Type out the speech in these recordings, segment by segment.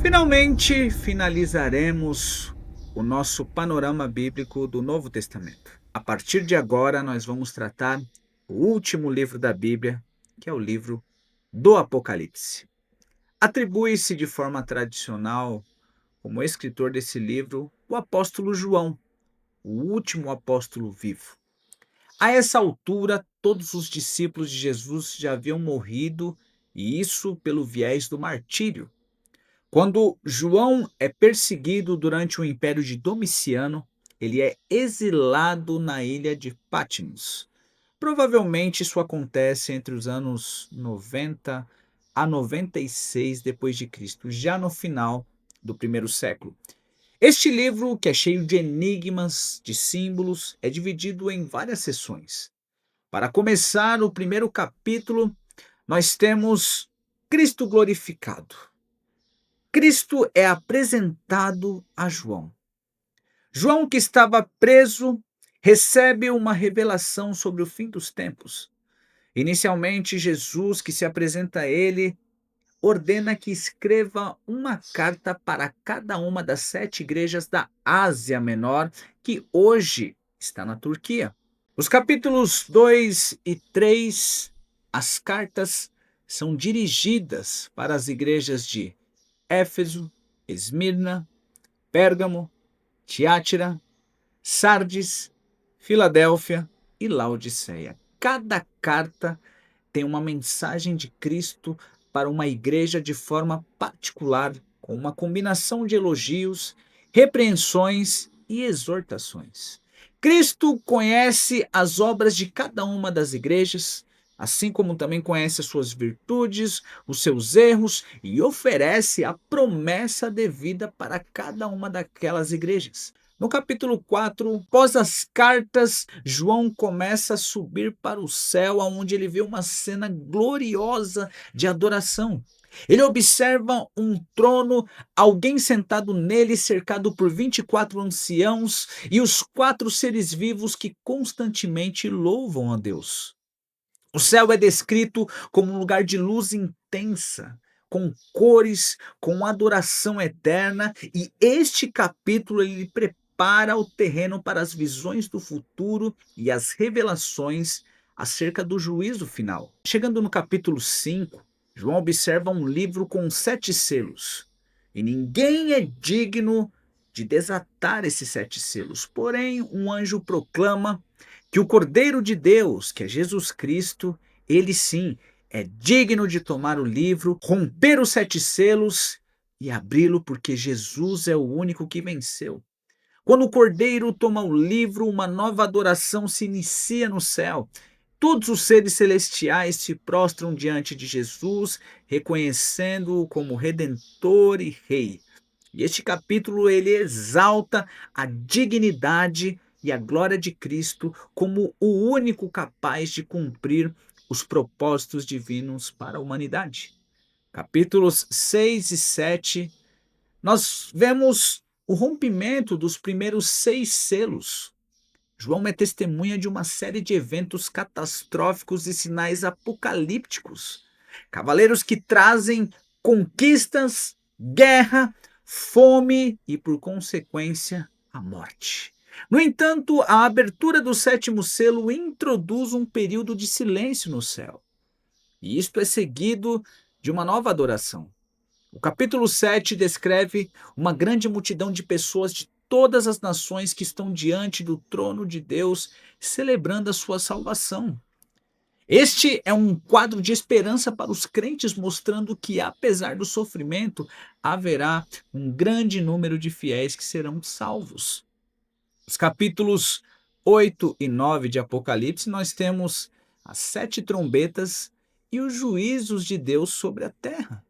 Finalmente finalizaremos o nosso panorama bíblico do Novo Testamento. A partir de agora, nós vamos tratar o último livro da Bíblia, que é o livro do Apocalipse. Atribui-se de forma tradicional, como escritor desse livro, o apóstolo João, o último apóstolo vivo. A essa altura, todos os discípulos de Jesus já haviam morrido, e isso pelo viés do martírio. Quando João é perseguido durante o império de Domiciano, ele é exilado na ilha de Patmos. Provavelmente isso acontece entre os anos 90 a 96 depois de Cristo, já no final do primeiro século. Este livro, que é cheio de enigmas, de símbolos, é dividido em várias seções. Para começar o primeiro capítulo, nós temos Cristo glorificado. Cristo é apresentado a João. João, que estava preso, recebe uma revelação sobre o fim dos tempos. Inicialmente, Jesus, que se apresenta a ele, ordena que escreva uma carta para cada uma das 7 igrejas da Ásia Menor, que hoje está na Turquia. Os capítulos 2 e 3, as cartas são dirigidas para as igrejas de Éfeso, Esmirna, Pérgamo, Tiátira, Sardes, Filadélfia e Laodiceia. Cada carta tem uma mensagem de Cristo para uma igreja de forma particular, com uma combinação de elogios, repreensões e exortações. Cristo conhece as obras de cada uma das igrejas, assim como também conhece as suas virtudes, os seus erros e oferece a promessa de vida para cada uma daquelas igrejas. No capítulo 4, após as cartas, João começa a subir para o céu, onde ele vê uma cena gloriosa de adoração. Ele observa um trono, alguém sentado nele, cercado por 24 anciãos e os 4 seres vivos que constantemente louvam a Deus. O céu é descrito como um lugar de luz intensa, com cores, com adoração eterna, e este capítulo ele prepara o terreno para as visões do futuro e as revelações acerca do juízo final. Chegando no capítulo 5, João observa um livro com 7 selos, e ninguém é digno de desatar esses 7 selos. Porém, um anjo proclama que o Cordeiro de Deus, que é Jesus Cristo, ele sim é digno de tomar o livro, romper os 7 selos e abri-lo, porque Jesus é o único que venceu. Quando o Cordeiro toma o livro, uma nova adoração se inicia no céu. Todos os seres celestiais se prostram diante de Jesus, reconhecendo-o como Redentor e Rei. E este capítulo ele exalta a dignidade e a glória de Cristo como o único capaz de cumprir os propósitos divinos para a humanidade. Capítulos 6 e 7, nós vemos o rompimento dos primeiros 6 selos. João é testemunha de uma série de eventos catastróficos e sinais apocalípticos. Cavaleiros que trazem conquistas, guerra, fome e, por consequência, a morte. No entanto, a abertura do 7º selo introduz um período de silêncio no céu. E isto é seguido de uma nova adoração. O capítulo 7 descreve uma grande multidão de pessoas de todas as nações que estão diante do trono de Deus, celebrando a sua salvação. Este é um quadro de esperança para os crentes, mostrando que, apesar do sofrimento, haverá um grande número de fiéis que serão salvos. Os capítulos 8 e 9 de Apocalipse, nós temos as 7 trombetas e os juízos de Deus sobre a terra.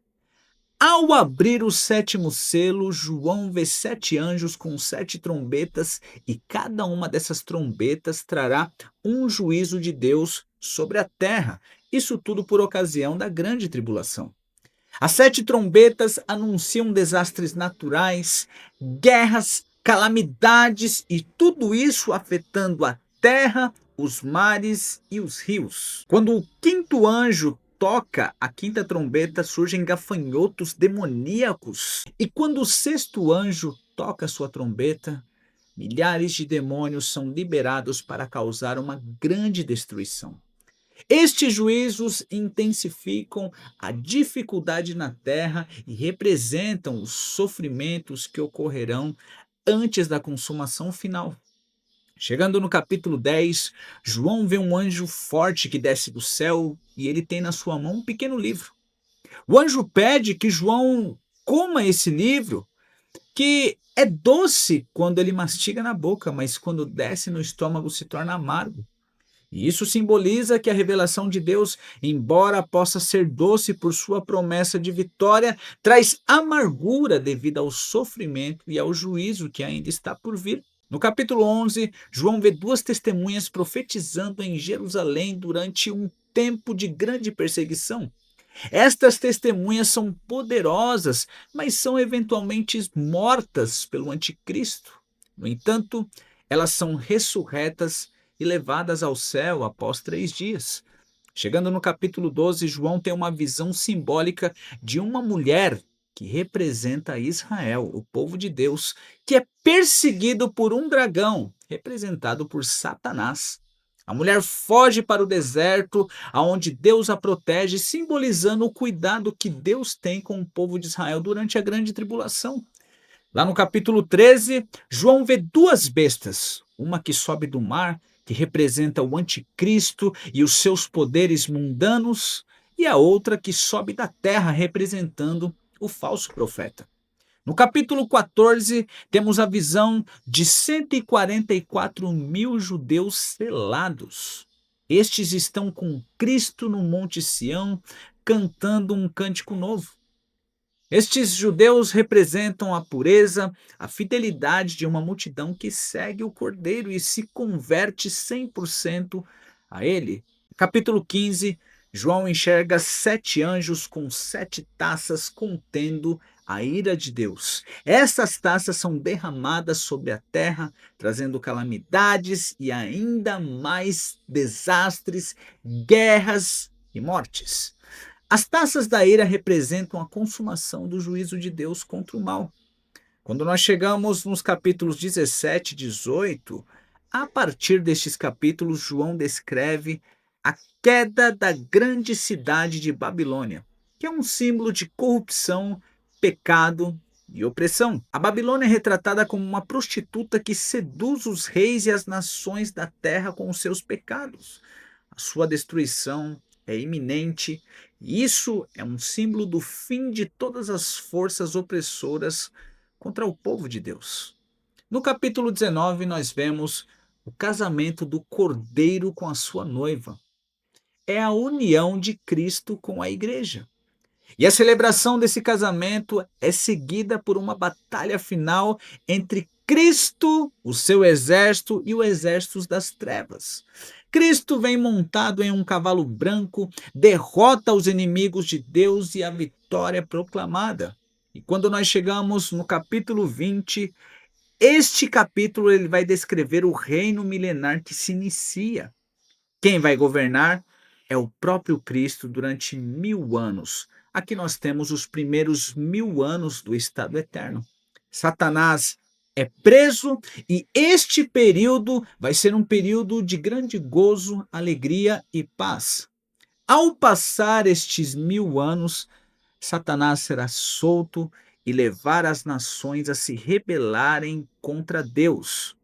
Ao abrir o 7º selo, João vê 7 anjos com 7 trombetas, e cada uma dessas trombetas trará um juízo de Deus sobre a terra. Isso tudo por ocasião da grande tribulação. As 7 trombetas anunciam desastres naturais, guerras, calamidades e tudo isso afetando a terra, os mares e os rios. Quando o 5º anjo toca a quinta trombeta, surgem gafanhotos demoníacos. E quando o sexto anjo toca sua trombeta, milhares de demônios são liberados para causar uma grande destruição. Estes juízos intensificam a dificuldade na terra e representam os sofrimentos que ocorrerão antes da consumação final. Chegando no capítulo 10, João vê um anjo forte que desce do céu e ele tem na sua mão um pequeno livro. O anjo pede que João coma esse livro, que é doce quando ele mastiga na boca, mas quando desce no estômago se torna amargo. E isso simboliza que a revelação de Deus, embora possa ser doce por sua promessa de vitória, traz amargura devido ao sofrimento e ao juízo que ainda está por vir. No capítulo 11, João vê duas testemunhas profetizando em Jerusalém durante um tempo de grande perseguição. Estas testemunhas são poderosas, mas são eventualmente mortas pelo anticristo. No entanto, elas são ressurretas e levadas ao céu após 3 dias. Chegando no capítulo 12, João tem uma visão simbólica de uma mulher que representa Israel, o povo de Deus, que é perseguido por um dragão, representado por Satanás. A mulher foge para o deserto, aonde Deus a protege, simbolizando o cuidado que Deus tem com o povo de Israel durante a grande tribulação. Lá no capítulo 13, João vê duas bestas, uma que sobe do mar, que representa o anticristo e os seus poderes mundanos, e a outra que sobe da terra, representando o falso profeta. No capítulo 14, temos a visão de 144 mil judeus selados. Estes estão com Cristo no Monte Sião, cantando um cântico novo. Estes judeus representam a pureza, a fidelidade de uma multidão que segue o Cordeiro e se converte 100% a ele. Capítulo 15, João enxerga 7 anjos com 7 taças contendo a ira de Deus. Essas taças são derramadas sobre a terra, trazendo calamidades e ainda mais desastres, guerras e mortes. As taças da ira representam a consumação do juízo de Deus contra o mal. Quando nós chegamos nos capítulos 17 e 18, a partir destes capítulos, João descreve a queda da grande cidade de Babilônia, que é um símbolo de corrupção, pecado e opressão. A Babilônia é retratada como uma prostituta que seduz os reis e as nações da terra com os seus pecados. A sua destruição é iminente. Isso é um símbolo do fim de todas as forças opressoras contra o povo de Deus. No capítulo 19, nós vemos o casamento do Cordeiro com a sua noiva. É a união de Cristo com a igreja. E a celebração desse casamento é seguida por uma batalha final entre Cristo, o seu exército e o exército das trevas. Cristo vem montado em um cavalo branco, derrota os inimigos de Deus e a vitória é proclamada. E quando nós chegamos no capítulo 20, este capítulo ele vai descrever o reino milenar que se inicia. Quem vai governar é o próprio Cristo durante 1000 anos. Aqui nós temos os primeiros 1000 anos do estado eterno. Satanás é preso e este período vai ser um período de grande gozo, alegria e paz. Ao passar estes 1000 anos, Satanás será solto e levar as nações a se rebelarem contra Deus.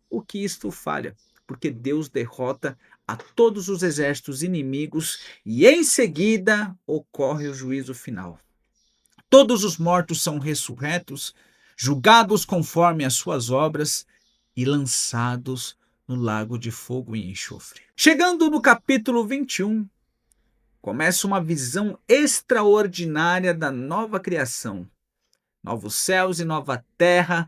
O que isto falha? Porque Deus derrota a todos os exércitos inimigos e em seguida ocorre o juízo final. Todos os mortos são ressurretos, julgados conforme as suas obras e lançados no lago de fogo e enxofre. Chegando no capítulo 21, começa uma visão extraordinária da nova criação. Novos céus e nova terra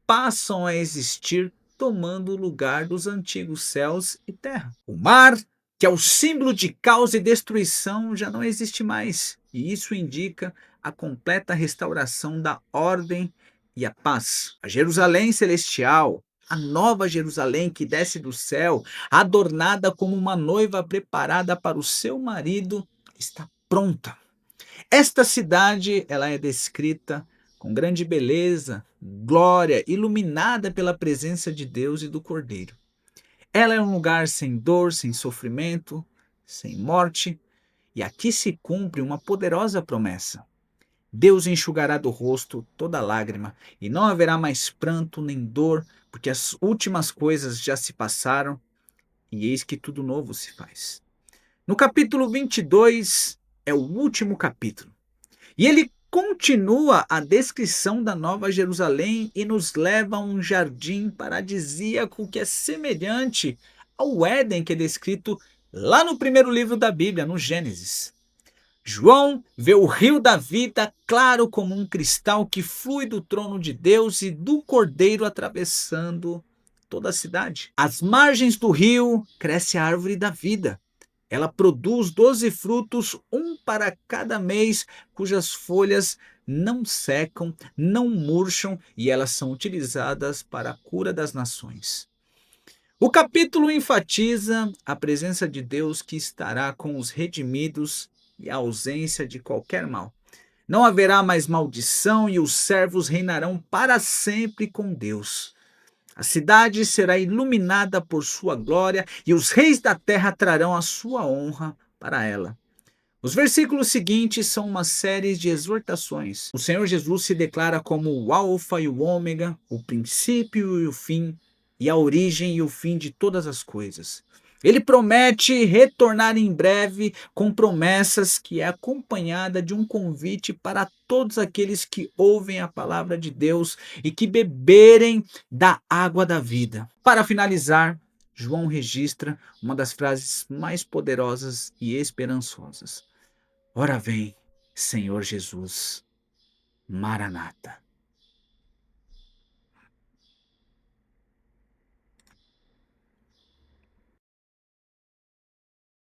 passam a existir, tomando o lugar dos antigos céus e terra. O mar, que é o símbolo de caos e destruição, já não existe mais, e isso indica a completa restauração da ordem e a paz. A Jerusalém celestial, a nova Jerusalém que desce do céu, adornada como uma noiva preparada para o seu marido, está pronta. Esta cidade, ela é descrita com grande beleza, glória, iluminada pela presença de Deus e do Cordeiro. Ela é um lugar sem dor, sem sofrimento, sem morte, e aqui se cumpre uma poderosa promessa. Deus enxugará do rosto toda lágrima, e não haverá mais pranto nem dor, porque as últimas coisas já se passaram, e eis que tudo novo se faz. No capítulo 22 é o último capítulo. E ele continua a descrição da Nova Jerusalém e nos leva a um jardim paradisíaco que é semelhante ao Éden que é descrito lá no primeiro livro da Bíblia, no Gênesis. João vê o rio da vida claro como um cristal que flui do trono de Deus e do Cordeiro atravessando toda a cidade. Às margens do rio cresce a árvore da vida. Ela produz 12 frutos, um para cada mês, cujas folhas não secam, não murcham e elas são utilizadas para a cura das nações. O capítulo enfatiza a presença de Deus que estará com os redimidos e a ausência de qualquer mal. Não haverá mais maldição e os servos reinarão para sempre com Deus. A cidade será iluminada por sua glória e os reis da terra trarão a sua honra para ela. Os versículos seguintes são uma série de exortações. O Senhor Jesus se declara como o Alfa e o Ômega, o princípio e o fim, e a origem e o fim de todas as coisas. Ele promete retornar em breve com promessas que é acompanhada de um convite para todos aqueles que ouvem a palavra de Deus e que beberem da água da vida. Para finalizar, João registra uma das frases mais poderosas e esperançosas. Ora vem, Senhor Jesus, Maranata.